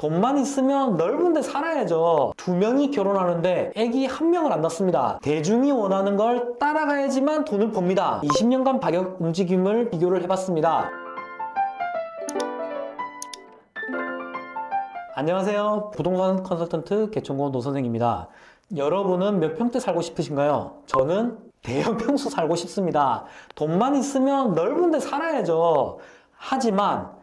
돈만 있으면 넓은 데 살아야죠. 2명이 결혼하는데 애기 1명을 안 낳습니다. 대중이 원하는 걸 따라가야지만 돈을 법니다. 20년간 가격 움직임을 비교를 해봤습니다. 안녕하세요. 부동산 컨설턴트 개천고 노선생입니다. 여러분은 몇 평대 살고 싶으신가요? 저는 대형 평수 살고 싶습니다. 돈만 있으면 넓은 데 살아야죠. 하지만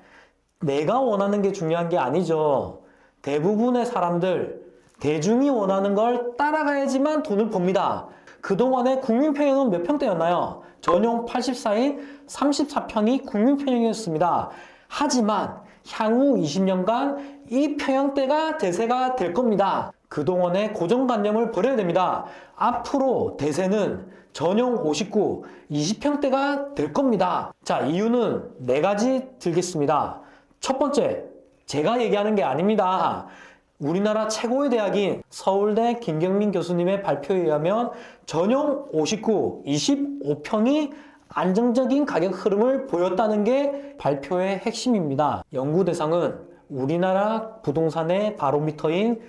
내가 원하는 게 중요한 게 아니죠. 대부분의 사람들, 대중이 원하는 걸 따라가야지만 돈을 법니다. 그동안의 국민평형은 몇 평대였나요? 전용 84인 34평이 국민평형이었습니다. 하지만 향후 20년간 이 평형대가 대세가 될 겁니다. 그동안의 고정관념을 버려야 됩니다. 앞으로 대세는 전용 59, 20평대가 될 겁니다. 자, 이유는 4가지 들겠습니다. 첫 번째, 제가 얘기하는 게 아닙니다. 우리나라 최고의 대학인 서울대 김경민 교수님의 발표에 의하면 전용 59, 25평이 안정적인 가격 흐름을 보였다는 게 발표의 핵심입니다. 연구 대상은 우리나라 부동산의 바로미터인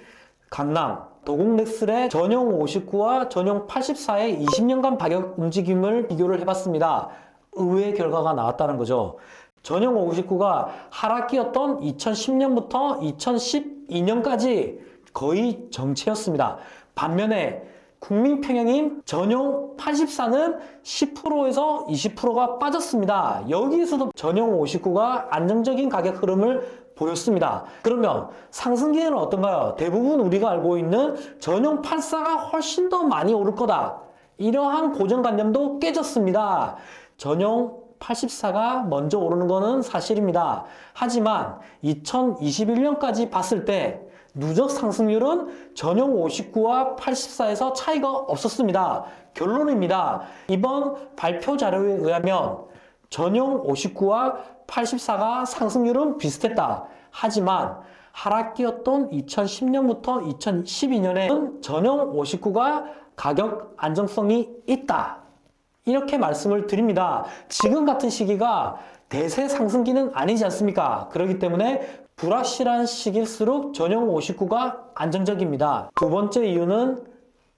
강남, 도곡렉슬의 전용 59와 전용 84의 20년간 가격 움직임을 비교를 해봤습니다. 의외의 결과가 나왔다는 거죠. 전용 59가 하락기였던 2010년부터 2012년까지 거의 정체였습니다. 반면에 국민평형인 전용 84는 10%에서 20%가 빠졌습니다. 여기에서도 전용 59가 안정적인 가격 흐름을 보였습니다. 그러면 상승기에는 어떤가요? 대부분 우리가 알고 있는 전용 84가 훨씬 더 많이 오를 거다. 이러한 고정관념도 깨졌습니다. 전용 84가 먼저 오르는 것은 사실입니다. 하지만 2021년까지 봤을 때 누적 상승률은 전용 59와 84에서 차이가 없었습니다. 결론입니다. 이번 발표 자료에 의하면 전용 59와 84가 상승률은 비슷했다. 하지만 하락기였던 2010년부터 2012년에는 전용 59가 가격 안정성이 있다. 이렇게 말씀을 드립니다. 지금 같은 시기가 대세 상승기는 아니지 않습니까? 그렇기 때문에 불확실한 시기일수록 전용 59가 안정적입니다. 두 번째 이유는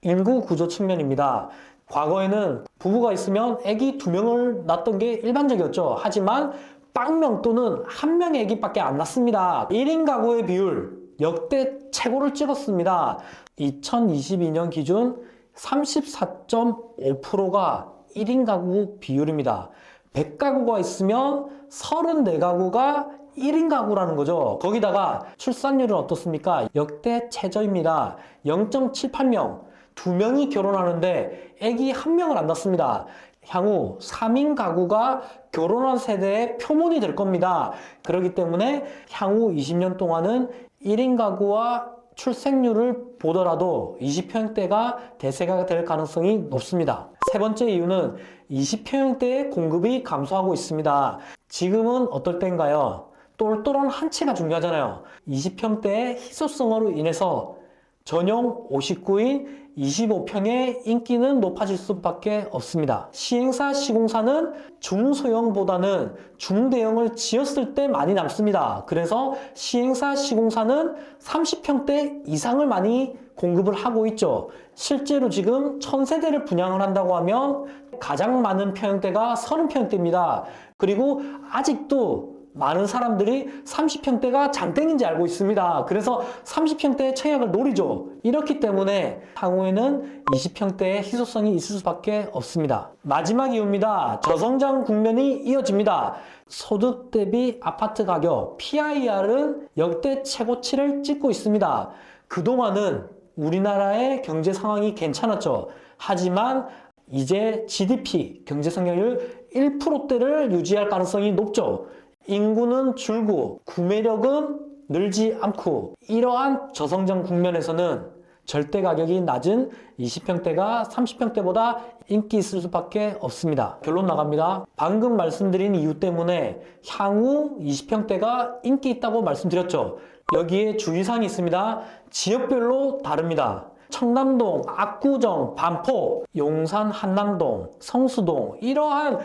인구 구조 측면입니다. 과거에는 부부가 있으면 아기 2명을 낳았던 게 일반적이었죠. 하지만 빵명 또는 1명의 아기밖에 안 낳습니다. 1인 가구의 비율 역대 최고를 찍었습니다. 2022년 기준 34.5%가 1인 가구 비율입니다. 100가구가 있으면 34가구가 1인 가구라는 거죠. 거기다가 출산율은 어떻습니까? 역대 최저입니다. 0.78명, 2명이 결혼하는데 아기 1명을 안 낳습니다. 향후 3인 가구가 결혼한 세대의 표본이 될 겁니다. 그렇기 때문에 향후 20년 동안은 1인 가구와 출생률을 보더라도 20평대가 대세가 될 가능성이 높습니다. 세 번째 이유는 20평대의 공급이 감소하고 있습니다. 지금은 어떨 때인가요? 똘똘한 한 채가 중요하잖아요. 20평대의 희소성으로 인해서 전용 59인 25평의 인기는 높아질 수밖에 없습니다. 시행사 시공사는 중소형보다는 중대형을 지었을 때 많이 남습니다. 그래서 시행사 시공사는 30평대 이상을 많이 공급을 하고 있죠. 실제로 지금 1000세대를 분양을 한다고 하면 가장 많은 평형대가 30평대입니다. 그리고 아직도 많은 사람들이 30평대가 장땡인지 알고 있습니다. 그래서 30평대의 청약을 노리죠. 이렇기 때문에 향후에는 20평대의 희소성이 있을 수밖에 없습니다. 마지막 이유입니다. 저성장 국면이 이어집니다. 소득 대비 아파트 가격 PIR은 역대 최고치를 찍고 있습니다. 그동안은 우리나라의 경제 상황이 괜찮았죠. 하지만 이제 GDP, 경제 성장률 1%대를 유지할 가능성이 높죠. 인구는 줄고 구매력은 늘지 않고 이러한 저성장 국면에서는 절대 가격이 낮은 20평대가 30평대보다 인기 있을 수밖에 없습니다. 결론 나갑니다. 방금 말씀드린 이유 때문에 향후 20평대가 인기 있다고 말씀드렸죠. 여기에 주의사항이 있습니다. 지역별로 다릅니다. 청담동, 압구정, 반포, 용산, 한남동, 성수동 이러한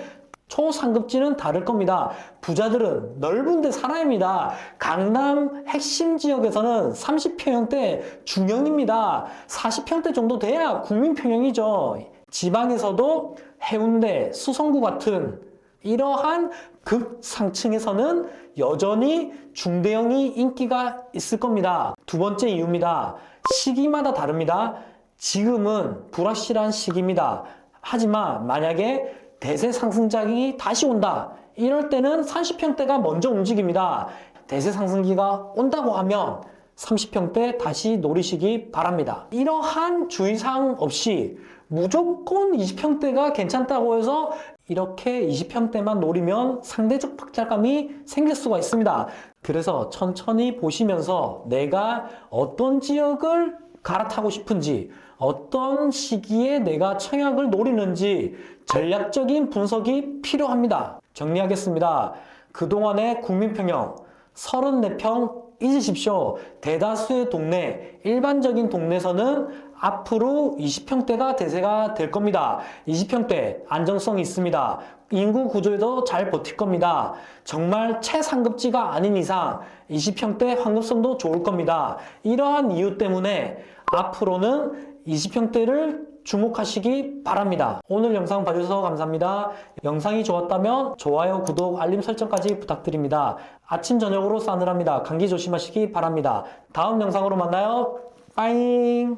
초상급지는 다를 겁니다. 부자들은 넓은 데 살아야 합니다. 강남 핵심 지역에서는 30평형대 중형입니다. 40평대 정도 돼야 국민평형이죠. 지방에서도 해운대, 수성구 같은 이러한 극상층에서는 여전히 중대형이 인기가 있을 겁니다. 두 번째 이유입니다. 시기마다 다릅니다. 지금은 불확실한 시기입니다. 하지만 만약에 대세 상승장이 다시 온다. 이럴 때는 30평대가 먼저 움직입니다. 대세 상승기가 온다고 하면 30평대 다시 노리시기 바랍니다. 이러한 주의사항 없이 무조건 20평대가 괜찮다고 해서 이렇게 20평대만 노리면 상대적 박탈감이 생길 수가 있습니다. 그래서 천천히 보시면서 내가 어떤 지역을 갈아타고 싶은지, 어떤 시기에 내가 청약을 노리는지 전략적인 분석이 필요합니다. 정리하겠습니다. 그동안의 국민평형 34평 잊으십시오. 대다수의 동네, 일반적인 동네에서는 앞으로 20평대가 대세가 될 겁니다. 20평대 안정성이 있습니다. 인구 구조에도 잘 버틸 겁니다. 정말 최상급지가 아닌 이상 20평대 환급성도 좋을 겁니다. 이러한 이유 때문에 앞으로는 20평대를 주목하시기 바랍니다. 오늘 영상 봐주셔서 감사합니다. 영상이 좋았다면 좋아요, 구독, 알림 설정까지 부탁드립니다. 아침 저녁으로 싸늘합니다. 감기 조심하시기 바랍니다. 다음 영상으로 만나요. 빠잉.